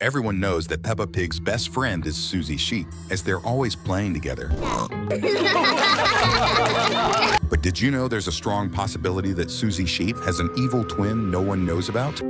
Everyone knows that Peppa Pig's best friend is Suzy Sheep, as they're always playing together. But did you know there's a strong possibility that Suzy Sheep has an evil twin no one knows about?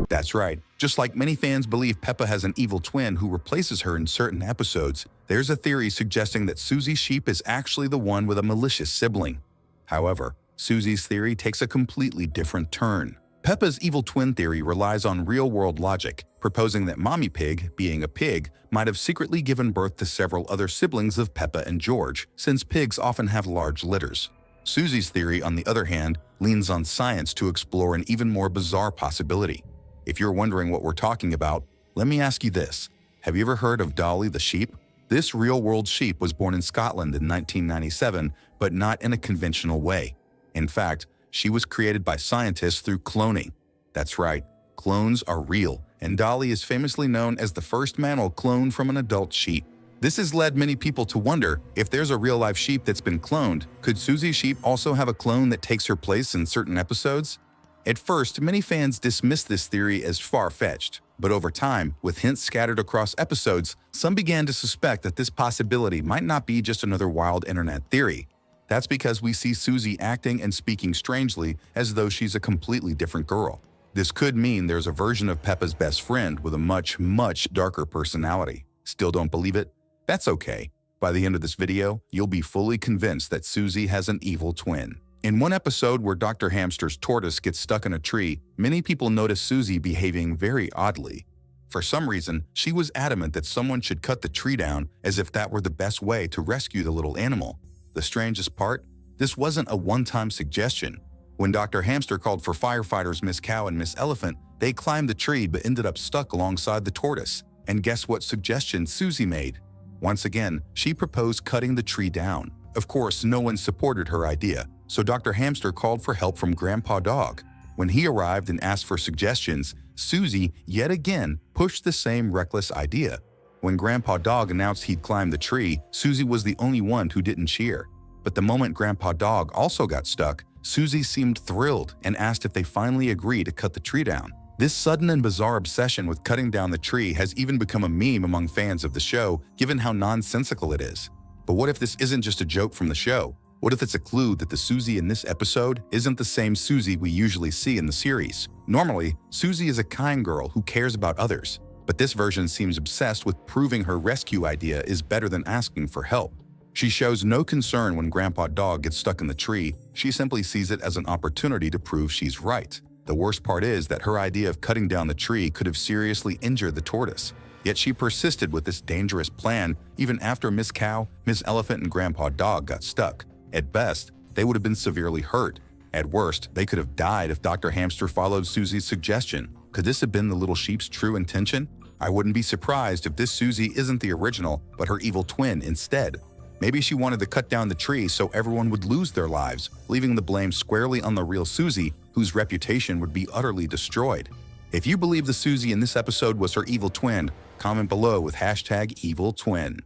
That's right. Just like many fans believe Peppa has an evil twin who replaces her in certain episodes, there's a theory suggesting that Suzy Sheep is actually the one with a malicious sibling. However, Suzy's theory takes a completely different turn. Peppa's evil twin theory relies on real-world logic, proposing that Mommy Pig, being a pig, might have secretly given birth to several other siblings of Peppa and George, since pigs often have large litters. Suzy's theory, on the other hand, leans on science to explore an even more bizarre possibility. If you're wondering what we're talking about, let me ask you this. Have you ever heard of Dolly the sheep? This real-world sheep was born in Scotland in 1997, but not in a conventional way. In fact, she was created by scientists through cloning. That's right, clones are real, and Dolly is famously known as the first mammal cloned from an adult sheep. This has led many people to wonder, if there's a real-life sheep that's been cloned, could Suzy Sheep also have a clone that takes her place in certain episodes? At first, many fans dismissed this theory as far-fetched, but over time, with hints scattered across episodes, some began to suspect that this possibility might not be just another wild internet theory. That's because we see Suzy acting and speaking strangely as though she's a completely different girl. This could mean there's a version of Peppa's best friend with a much, much darker personality. Still don't believe it? That's okay. By the end of this video, you'll be fully convinced that Suzy has an evil twin. In one episode where Dr. Hamster's tortoise gets stuck in a tree, many people notice Suzy behaving very oddly. For some reason, she was adamant that someone should cut the tree down as if that were the best way to rescue the little animal. The strangest part? This wasn't a one-time suggestion. When Dr. Hamster called for firefighters Miss Cow and Miss Elephant, they climbed the tree but ended up stuck alongside the tortoise. And guess what suggestion Suzy made? Once again, she proposed cutting the tree down. Of course, no one supported her idea, so Dr. Hamster called for help from Grandpa Dog. When he arrived and asked for suggestions, Suzy, yet again, pushed the same reckless idea. When Grandpa Dog announced he'd climb the tree, Suzy was the only one who didn't cheer. But the moment Grandpa Dog also got stuck, Suzy seemed thrilled and asked if they finally agreed to cut the tree down. This sudden and bizarre obsession with cutting down the tree has even become a meme among fans of the show, given how nonsensical it is. But what if this isn't just a joke from the show? What if it's a clue that the Suzy in this episode isn't the same Suzy we usually see in the series? Normally, Suzy is a kind girl who cares about others. But this version seems obsessed with proving her rescue idea is better than asking for help. She shows no concern when Grandpa Dog gets stuck in the tree. She simply sees it as an opportunity to prove she's right. The worst part is that her idea of cutting down the tree could have seriously injured the tortoise. Yet she persisted with this dangerous plan even after Miss Cow, Miss Elephant, and Grandpa Dog got stuck. At best, they would have been severely hurt. At worst, they could have died if Dr. Hamster followed Suzy's suggestion. Could this have been the little sheep's true intention? I wouldn't be surprised if this Suzy isn't the original, but her evil twin instead. Maybe she wanted to cut down the tree so everyone would lose their lives, leaving the blame squarely on the real Suzy, whose reputation would be utterly destroyed. If you believe the Suzy in this episode was her evil twin, comment below with #EvilTwin.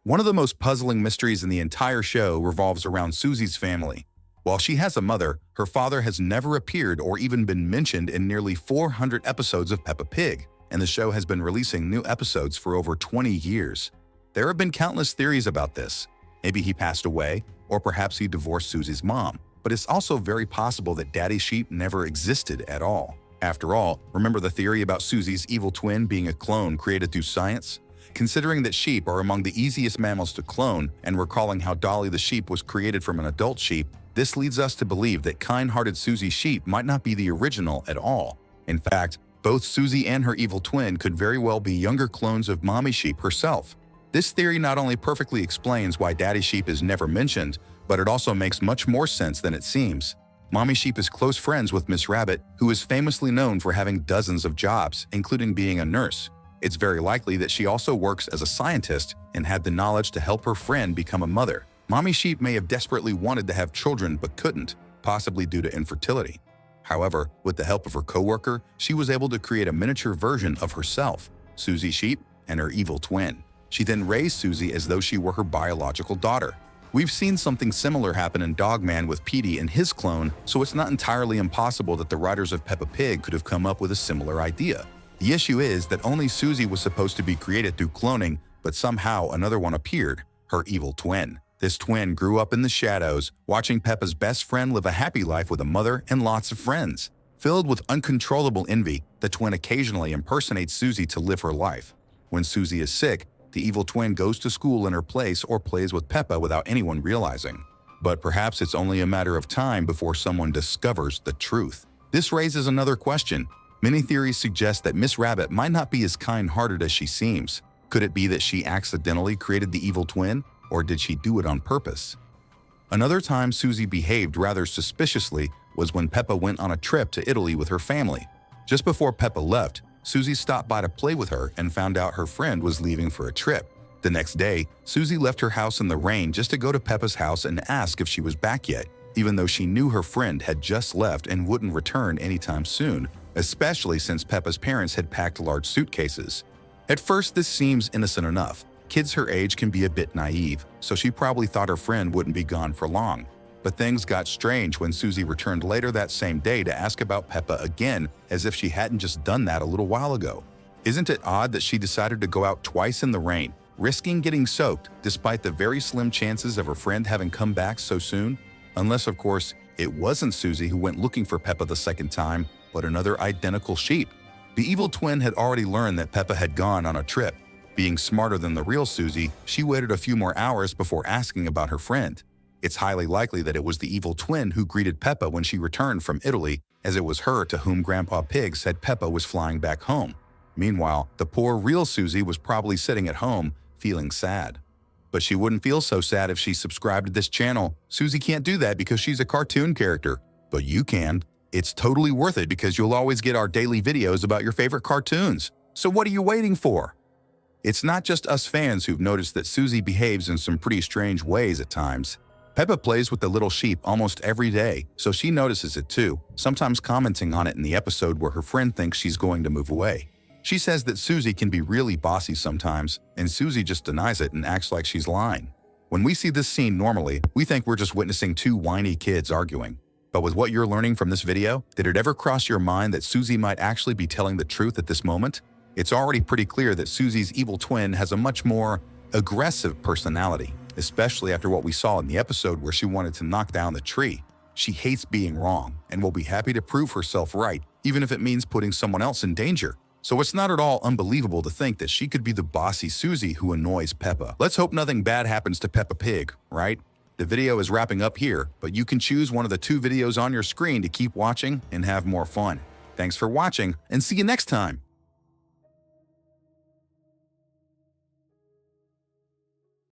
One of the most puzzling mysteries in the entire show revolves around Suzy's family. While she has a mother, her father has never appeared or even been mentioned in nearly 400 episodes of Peppa Pig, and the show has been releasing new episodes for over 20 years. There have been countless theories about this. Maybe he passed away, or perhaps he divorced Suzy's mom. But it's also very possible that Daddy Sheep never existed at all. After all, remember the theory about Suzy's evil twin being a clone created through science? Considering that sheep are among the easiest mammals to clone, and recalling how Dolly the sheep was created from an adult sheep, this leads us to believe that kind-hearted Suzy Sheep might not be the original at all. In fact, both Suzy and her evil twin could very well be younger clones of Mommy Sheep herself. This theory not only perfectly explains why Daddy Sheep is never mentioned, but it also makes much more sense than it seems. Mommy Sheep is close friends with Miss Rabbit, who is famously known for having dozens of jobs, including being a nurse. It's very likely that she also works as a scientist and had the knowledge to help her friend become a mother. Mommy Sheep may have desperately wanted to have children but couldn't, possibly due to infertility. However, with the help of her coworker, she was able to create a miniature version of herself, Suzy Sheep, and her evil twin. She then raised Suzy as though she were her biological daughter. We've seen something similar happen in Dogman with Petey and his clone, so it's not entirely impossible that the writers of Peppa Pig could have come up with a similar idea. The issue is that only Suzy was supposed to be created through cloning, but somehow another one appeared, her evil twin. This twin grew up in the shadows, watching Peppa's best friend live a happy life with a mother and lots of friends. Filled with uncontrollable envy, the twin occasionally impersonates Suzy to live her life. When Suzy is sick, the evil twin goes to school in her place or plays with Peppa without anyone realizing. But perhaps it's only a matter of time before someone discovers the truth. This raises another question. Many theories suggest that Miss Rabbit might not be as kind-hearted as she seems. Could it be that she accidentally created the evil twin, or did she do it on purpose? Another time Suzy behaved rather suspiciously was when Peppa went on a trip to Italy with her family. Just before Peppa left, Suzy stopped by to play with her and found out her friend was leaving for a trip. The next day, Suzy left her house in the rain just to go to Peppa's house and ask if she was back yet, even though she knew her friend had just left and wouldn't return anytime soon, especially since Peppa's parents had packed large suitcases. At first, this seems innocent enough. Kids her age can be a bit naive, so she probably thought her friend wouldn't be gone for long. But things got strange when Suzy returned later that same day to ask about Peppa again, as if she hadn't just done that a little while ago. Isn't it odd that she decided to go out twice in the rain, risking getting soaked despite the very slim chances of her friend having come back so soon? Unless, of course, it wasn't Suzy who went looking for Peppa the second time, but another identical sheep. The evil twin had already learned that Peppa had gone on a trip. Being smarter than the real Suzy, she waited a few more hours before asking about her friend. It's highly likely that it was the evil twin who greeted Peppa when she returned from Italy, as it was her to whom Grandpa Pig said Peppa was flying back home. Meanwhile, the poor real Suzy was probably sitting at home, feeling sad. But she wouldn't feel so sad if she subscribed to this channel. Suzy can't do that because she's a cartoon character. But you can. It's totally worth it because you'll always get our daily videos about your favorite cartoons. So what are you waiting for? It's not just us fans who've noticed that Suzy behaves in some pretty strange ways at times. Peppa plays with the little sheep almost every day, so she notices it too, sometimes commenting on it in the episode where her friend thinks she's going to move away. She says that Suzy can be really bossy sometimes, and Suzy just denies it and acts like she's lying. When we see this scene normally, we think we're just witnessing two whiny kids arguing. But with what you're learning from this video, did it ever cross your mind that Suzy might actually be telling the truth at this moment? It's already pretty clear that Suzy's evil twin has a much more aggressive personality, especially after what we saw in the episode where she wanted to knock down the tree. She hates being wrong and will be happy to prove herself right, even if it means putting someone else in danger. So it's not at all unbelievable to think that she could be the bossy Suzy who annoys Peppa. Let's hope nothing bad happens to Peppa Pig, right? The video is wrapping up here, but you can choose one of the two videos on your screen to keep watching and have more fun. Thanks for watching, and see you next time!